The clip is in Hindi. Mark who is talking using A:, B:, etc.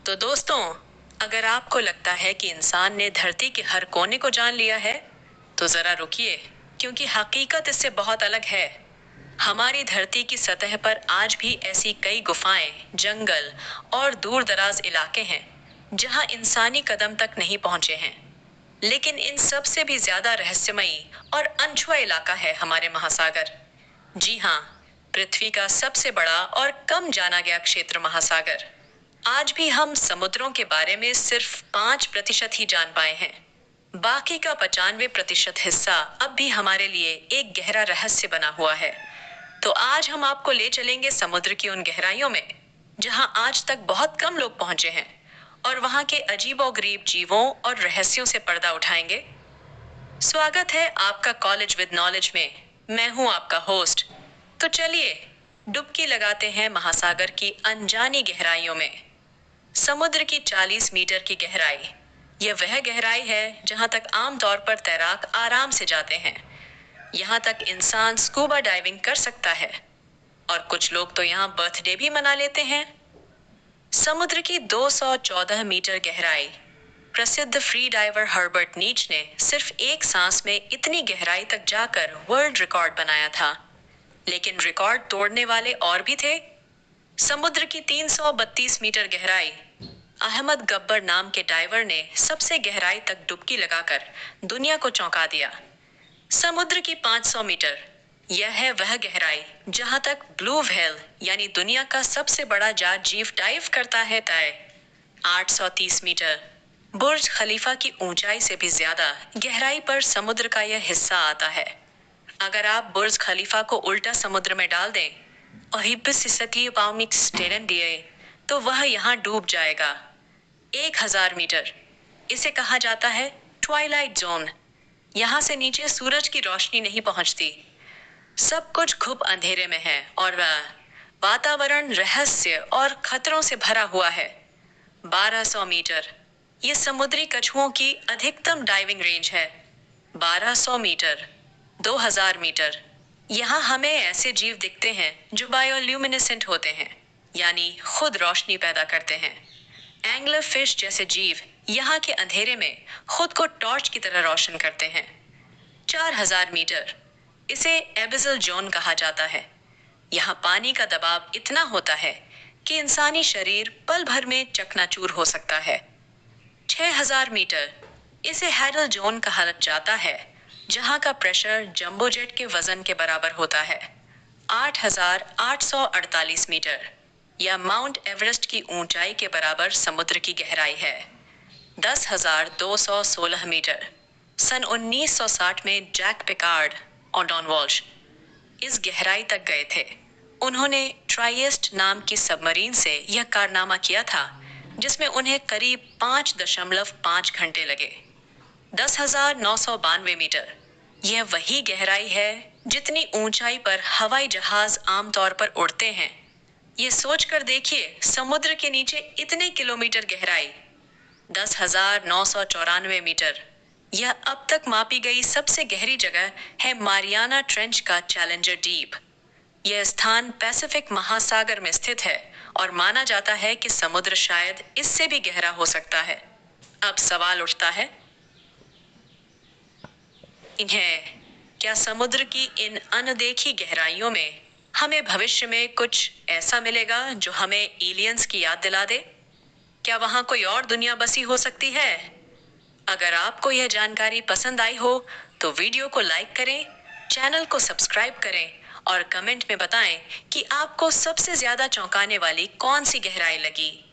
A: तो दोस्तों, अगर आपको लगता है कि इंसान ने धरती के हर कोने को जान लिया है, तो जरा रुकिए, क्योंकि हकीकत इससे बहुत अलग है। हमारी धरती की सतह पर आज भी ऐसी कई गुफाएं, जंगल और दूर दराज इलाके हैं, जहां इंसानी कदम तक नहीं पहुंचे हैं। लेकिन इन सब से भी ज्यादा रहस्यमयी और अनछुआ इलाका है हमारे महासागर। जी हाँ, पृथ्वी का सबसे बड़ा और कम जाना गया क्षेत्र महासागर। आज भी हम समुद्रों के बारे में सिर्फ 5% ही जान पाए हैं। बाकी का 95% हिस्सा अब भी हमारे लिए एक गहरा रहस्य बना हुआ है। तो आज हम आपको ले चलेंगे समुद्र की उन गहराइयों में, जहां आज तक बहुत कम लोग पहुंचे हैं, और वहां के अजीबोगरीब जीवों और रहस्यों से पर्दा उठाएंगे। स्वागत है आपका कॉलेज विद नॉलेज में। मैं हूं आपका होस्ट। तो चलिए, डुबकी लगाते हैं महासागर की अनजानी गहराइयों में। समुद्र की 40 मीटर की गहराई, यह वह गहराई है जहां तक आमतौर पर तैराक आराम से जाते हैं। यहाँ तक इंसान स्कूबा डाइविंग कर सकता है, और कुछ लोग तो यहाँ बर्थडे भी मना लेते हैं। समुद्र की 214 मीटर गहराई। प्रसिद्ध फ्री डाइवर हर्बर्ट नीच ने सिर्फ एक सांस में इतनी गहराई तक जाकर वर्ल्ड रिकॉर्ड बनाया था। लेकिन रिकॉर्ड तोड़ने वाले और भी थे। समुद्र की 332 मीटर गहराई। अहमद गब्बर नाम के डाइवर ने सबसे गहराई तक डुबकी लगाकर दुनिया को चौंका दिया। समुद्र की 500 मीटर। यह है वह गहराई जहां तक ब्लू व्हेल यानी दुनिया का सबसे बड़ा जाट जीव डाइव करता है तय। 830 मीटर। बुर्ज खलीफा की ऊंचाई से भी ज्यादा गहराई पर समुद्र का यह हिस्सा आता है। अगर आप बुर्ज खलीफा को उल्टा समुद्र में डाल दें और दिए, तो वह यहाँ डूब जाएगा। 1000 मीटर। इसे कहा जाता है ट्वाइलाइट जोन। यहाँ से नीचे सूरज की रोशनी नहीं पहुंचती। सब कुछ घुप अंधेरे में है और वातावरण रहस्य और खतरों से भरा हुआ है। 1200 मीटर। ये समुद्री कछुओं की अधिकतम डाइविंग रेंज है। 1200 मीटर। 2000 मीटर। यहाँ हमें ऐसे जीव दिखते हैं जो बायोल्यूमिनेसेंट होते हैं, यानी खुद रोशनी पैदा करते हैं। एंग्लर फिश जैसे जीव यहाँ के अंधेरे में खुद को टॉर्च की तरह रोशन करते हैं। 4000 मीटर। इसे एबिसल जोन कहा जाता है। यहाँ पानी का दबाव इतना होता है कि इंसानी शरीर पल भर में चकनाचूर हो सकता है। 6000 मीटर। इसे हैडल जोन कहा जाता है, जहाँ का प्रेशर जंबो जेट के वजन के बराबर होता है। 8848 मीटर। यह माउंट एवरेस्ट की ऊंचाई के बराबर समुद्र की गहराई है। 10,216 मीटर। सन 1960 में जैक पिकार्ड और डॉन वॉल्श इस गहराई तक गए थे। उन्होंने ट्राइएस्ट नाम की सबमरीन से यह कारनामा किया था, जिसमें उन्हें करीब 5.5 घंटे लगे। 10,992 मीटर। यह वही गहराई है जितनी ऊंचाई पर हवाई जहाज आमतौर पर उड़ते हैं। ये सोचकर देखिए, समुद्र के नीचे इतने किलोमीटर गहराई। 10,994 मीटर। यह अब तक मापी गई सबसे गहरी जगह है मारियाना ट्रेंच का चैलेंजर डीप। यह स्थान पैसिफिक महासागर में स्थित है और माना जाता है कि समुद्र शायद इससे भी गहरा हो सकता है। अब सवाल उठता है, क्या समुद्र की इन अनदेखी गहराइयों में हमें भविष्य में कुछ ऐसा मिलेगा जो हमें एलियंस की याद दिला दे? क्या वहां कोई और दुनिया बसी हो सकती है? अगर आपको यह जानकारी पसंद आई हो, तो वीडियो को लाइक करें, चैनल को सब्सक्राइब करें और कमेंट में बताएं कि आपको सबसे ज्यादा चौंकाने वाली कौन सी गहराई लगी।